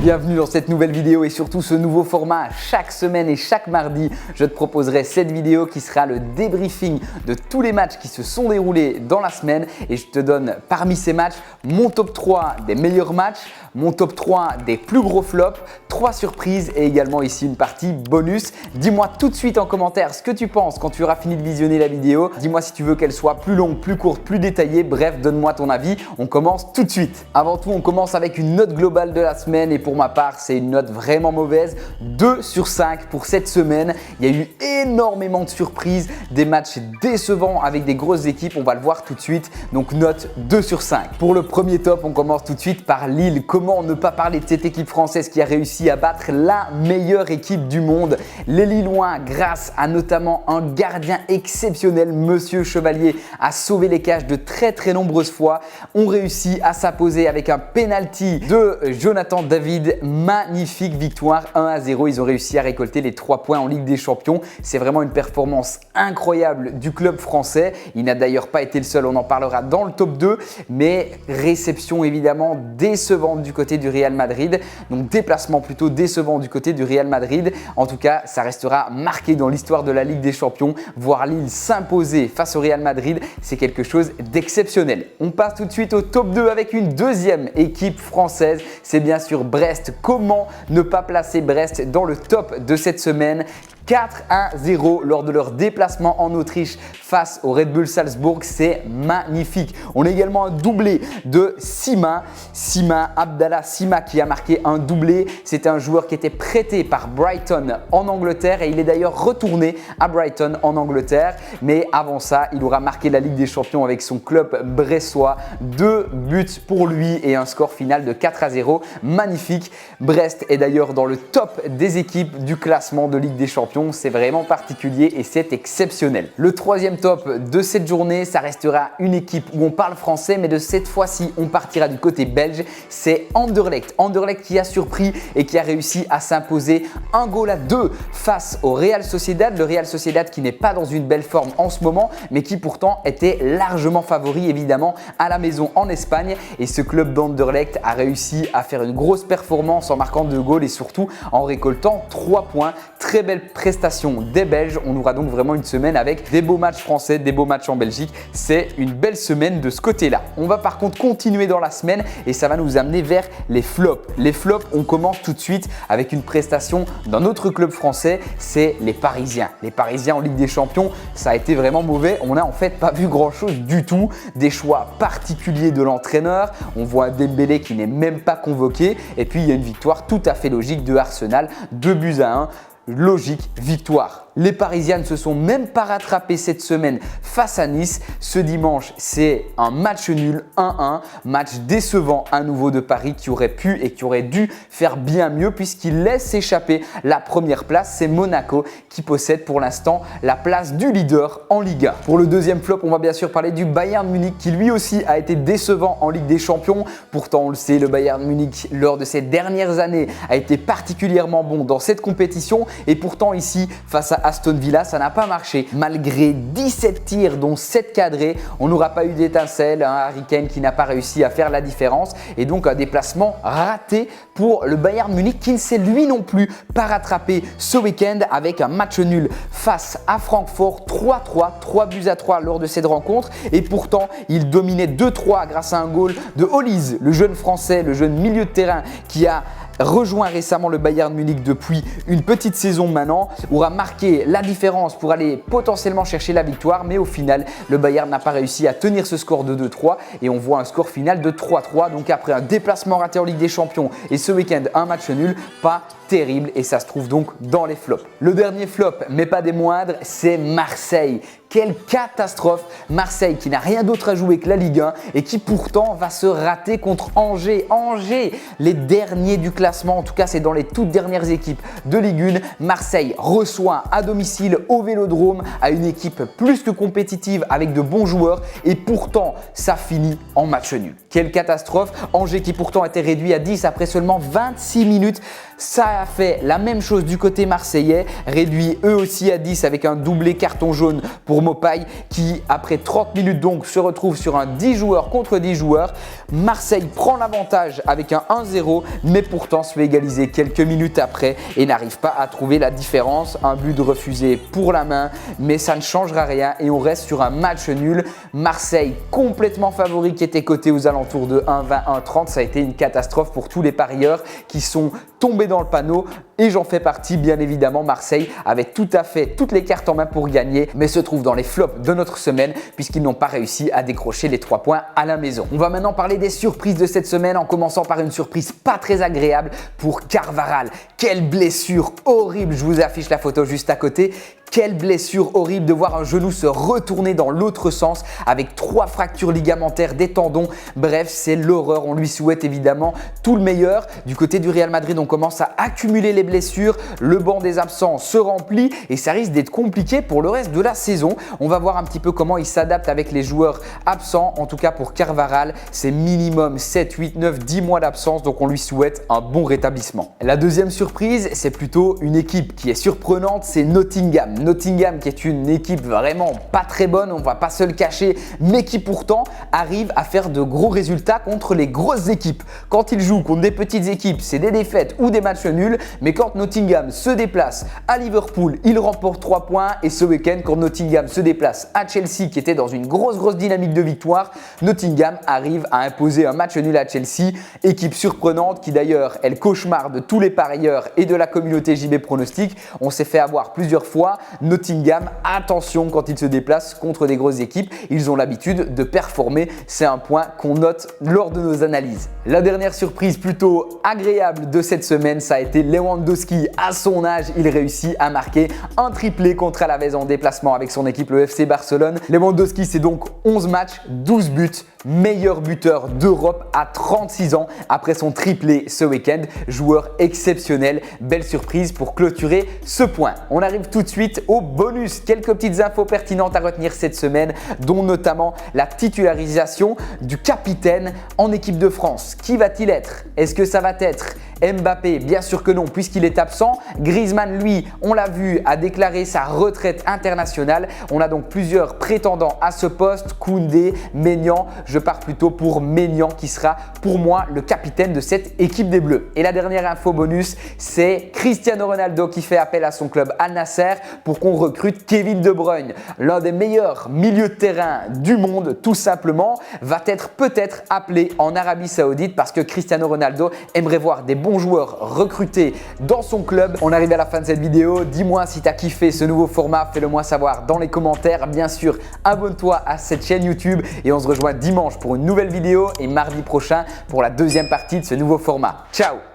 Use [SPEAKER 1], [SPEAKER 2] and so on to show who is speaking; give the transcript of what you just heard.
[SPEAKER 1] Bienvenue dans cette nouvelle vidéo et surtout ce nouveau format. Chaque semaine et chaque mardi, je te proposerai cette vidéo qui sera le débriefing de tous les matchs qui se sont déroulés dans la semaine et je te donne parmi ces matchs mon top 3 des meilleurs matchs, mon top 3 des plus gros flops, 3 surprises et également ici une partie bonus. Dis-moi tout de suite en commentaire ce que tu penses quand tu auras fini de visionner la vidéo. Dis-moi si tu veux qu'elle soit plus longue, plus courte, plus détaillée. Bref, donne-moi ton avis. On commence tout de suite. Avant tout, on commence avec une note globale de la semaine et pour ma part, c'est une note vraiment mauvaise. 2 sur 5 pour cette semaine. Il y a eu énormément de surprises, des matchs décevants avec des grosses équipes. On va le voir tout de suite. Donc note 2 sur 5. Pour le premier top, on commence tout de suite par Lille. Comment ne pas parler de cette équipe française qui a réussi à battre la meilleure équipe du monde? Les Lillois, grâce à notamment un gardien exceptionnel, Monsieur Chevalier, a sauvé les cages de très nombreuses fois, ont réussi à s'imposer avec un penalty de Jonathan David. Magnifique victoire 1-0. Ils ont réussi à récolter les 3 points en Ligue des Champions. C'est vraiment une performance incroyable du club français. Il n'a d'ailleurs pas été le seul, on en parlera dans le top 2, mais réception évidemment décevante du côté du Real Madrid. Donc déplacement plutôt décevant du côté du Real Madrid. En tout cas, ça restera marqué dans l'histoire de la Ligue des Champions. Voir Lille s'imposer face au Real Madrid, c'est quelque chose d'exceptionnel. On passe tout de suite au top 2 avec une deuxième équipe française. C'est bien sûr Brest. Comment ne pas placer Brest dans le top de cette semaine? 4-0 lors de leur déplacement en Autriche face au Red Bull Salzbourg, c'est magnifique. On a également un doublé de Sima, Abdallah Sima qui a marqué un doublé. C'était un joueur qui était prêté par Brighton en Angleterre et il est d'ailleurs retourné à Brighton en Angleterre. Mais avant ça, il aura marqué la Ligue des Champions avec son club bressois. 2 buts pour lui et un score final de 4-0. Magnifique. Brest est d'ailleurs dans le top des équipes du classement de Ligue des Champions. C'est vraiment particulier et c'est exceptionnel. Le troisième top de cette journée, ça restera une équipe où on parle français, mais de cette fois-ci, on partira du côté belge. C'est Anderlecht. Anderlecht qui a surpris et qui a réussi à s'imposer 1-2 face au Real Sociedad. Le Real Sociedad qui n'est pas dans une belle forme en ce moment, mais qui pourtant était largement favori évidemment à la maison en Espagne. Et ce club d'Anderlecht a réussi à faire une grosse performance en marquant 2 goals et surtout en récoltant 3 points. Très belle prestation des Belges. On aura donc vraiment une semaine avec des beaux matchs français, des beaux matchs en Belgique. C'est une belle semaine de ce côté-là. On va par contre continuer dans la semaine et ça va nous amener vers les flops. Les flops, on commence tout de suite avec une prestation d'un autre club français, c'est les Parisiens. Les Parisiens en Ligue des Champions, ça a été vraiment mauvais. On n'a en fait pas vu grand-chose du tout. Des choix particuliers de l'entraîneur. On voit un Dembélé qui n'est même pas convoqué. Et puis, il y a une victoire tout à fait logique de Arsenal, 2-1. Logique victoire. Les Parisiens ne se sont même pas rattrapés cette semaine face à Nice. Ce dimanche, c'est un match nul 1-1, match décevant à nouveau de Paris qui aurait pu et qui aurait dû faire bien mieux puisqu'il laisse échapper la première place. C'est Monaco qui possède pour l'instant la place du leader en Ligue 1. Pour le deuxième flop, on va bien sûr parler du Bayern Munich qui lui aussi a été décevant en Ligue des Champions. Pourtant, on le sait, le Bayern Munich lors de ces dernières années a été particulièrement bon dans cette compétition et pourtant ici, face à Aston Villa, ça n'a pas marché. Malgré 17 tirs dont 7 cadrés, on n'aura pas eu d'étincelle, un Harry Kane qui n'a pas réussi à faire la différence et donc un déplacement raté pour le Bayern Munich qui ne s'est lui non plus pas rattrapé ce week-end avec un match nul face à Francfort 3-3, 3-3 lors de cette rencontre et pourtant il dominait 2-3 grâce à un goal de Olise, le jeune français, le jeune milieu de terrain qui a rejoint récemment le Bayern Munich depuis une petite saison maintenant, aura marqué la différence pour aller potentiellement chercher la victoire, mais au final, le Bayern n'a pas réussi à tenir ce score de 2-3 et on voit un score final de 3-3. Donc après un déplacement raté en Ligue des Champions et ce week-end un match nul, pas terrible et ça se trouve donc dans les flops. Le dernier flop, mais pas des moindres, c'est Marseille. Quelle catastrophe! Marseille qui n'a rien d'autre à jouer que la Ligue 1 et qui pourtant va se rater contre Angers. Angers, les derniers du classement, en tout cas c'est dans les toutes dernières équipes de Ligue 1. Marseille reçoit à domicile au Vélodrome à une équipe plus que compétitive avec de bons joueurs et pourtant ça finit en match nul. Quelle catastrophe! Angers qui pourtant était réduit à 10 après seulement 26 minutes. Ça a fait la même chose du côté marseillais, réduit eux aussi à 10 avec un doublé carton jaune pour pour Mopaï qui, après 30 minutes donc, se retrouve sur un 10 joueurs contre 10 joueurs. Marseille prend l'avantage avec un 1-0, mais pourtant se fait égaliser quelques minutes après et n'arrive pas à trouver la différence. Un but refusé pour la main, mais ça ne changera rien et on reste sur un match nul. Marseille complètement favori qui était coté aux alentours de 1,20, 1,30. Ça a été une catastrophe pour tous les parieurs qui sont tombés dans le panneau et j'en fais partie bien évidemment. Marseille avait tout à fait toutes les cartes en main pour gagner, mais se trouve dans les flops de notre semaine puisqu'ils n'ont pas réussi à décrocher les 3 points à la maison. On va maintenant parler des surprises de cette semaine en commençant par une surprise pas très agréable pour Carvajal. Quelle blessure horrible, je vous affiche la photo juste à côté. Quelle blessure horrible de voir un genou se retourner dans l'autre sens avec 3 fractures ligamentaires des tendons. Bref, c'est l'horreur. On lui souhaite évidemment tout le meilleur. Du côté du Real Madrid, on commence à accumuler les blessures. Le banc des absents se remplit et ça risque d'être compliqué pour le reste de la saison. On va voir un petit peu comment il s'adapte avec les joueurs absents. En tout cas pour Carvajal, c'est minimum 7, 8, 9, 10 mois d'absence. Donc on lui souhaite un bon rétablissement. La deuxième surprise, c'est plutôt une équipe qui est surprenante, c'est Nottingham. Nottingham qui est une équipe vraiment pas très bonne, on va pas se le cacher, mais qui pourtant arrive à faire de gros résultats contre les grosses équipes. Quand ils jouent contre des petites équipes, c'est des défaites ou des matchs nuls, mais quand Nottingham se déplace à Liverpool, il remporte 3 points et ce week-end, quand Nottingham se déplace à Chelsea qui était dans une grosse dynamique de victoire, Nottingham arrive à imposer un match nul à Chelsea, équipe surprenante qui d'ailleurs est le cauchemar de tous les parieurs et de la communauté JB Pronostic. On s'est fait avoir plusieurs fois. Nottingham, attention quand ils se déplacent contre des grosses équipes, ils ont l'habitude de performer, c'est un point qu'on note lors de nos analyses. La dernière surprise plutôt agréable de cette semaine, ça a été Lewandowski. À son âge, il réussit à marquer un triplé contre Alavés en déplacement avec son équipe le FC Barcelone. Lewandowski, c'est donc 11 matchs, 12 buts, meilleur buteur d'Europe à 36 ans après son triplé ce week-end. Joueur exceptionnel, belle surprise pour clôturer ce point. On arrive tout de suite au bonus. Quelques petites infos pertinentes à retenir cette semaine, dont notamment la titularisation du capitaine en équipe de France. Qui va-t-il être? Est-ce que ça va être Mbappé? Bien sûr que non, puisqu'il est absent. Griezmann, lui, on l'a vu, a déclaré sa retraite internationale. On a donc plusieurs prétendants à ce poste. Koundé, Maignan. Je pars plutôt pour Maignan qui sera pour moi le capitaine de cette équipe des Bleus. Et la dernière info bonus, c'est Cristiano Ronaldo qui fait appel à son club Al Nassr pour qu'on recrute Kevin De Bruyne. L'un des meilleurs milieux de terrain du monde, tout simplement, va être peut-être appelé en Arabie Saoudite parce que Cristiano Ronaldo aimerait voir des bons joueurs recrutés dans son club. On arrive à la fin de cette vidéo. Dis-moi si tu as kiffé ce nouveau format, fais-le moi savoir dans les commentaires. Bien sûr, abonne-toi à cette chaîne YouTube et on se rejoint dimanche pour une nouvelle vidéo et mardi prochain pour la deuxième partie de ce nouveau format. Ciao!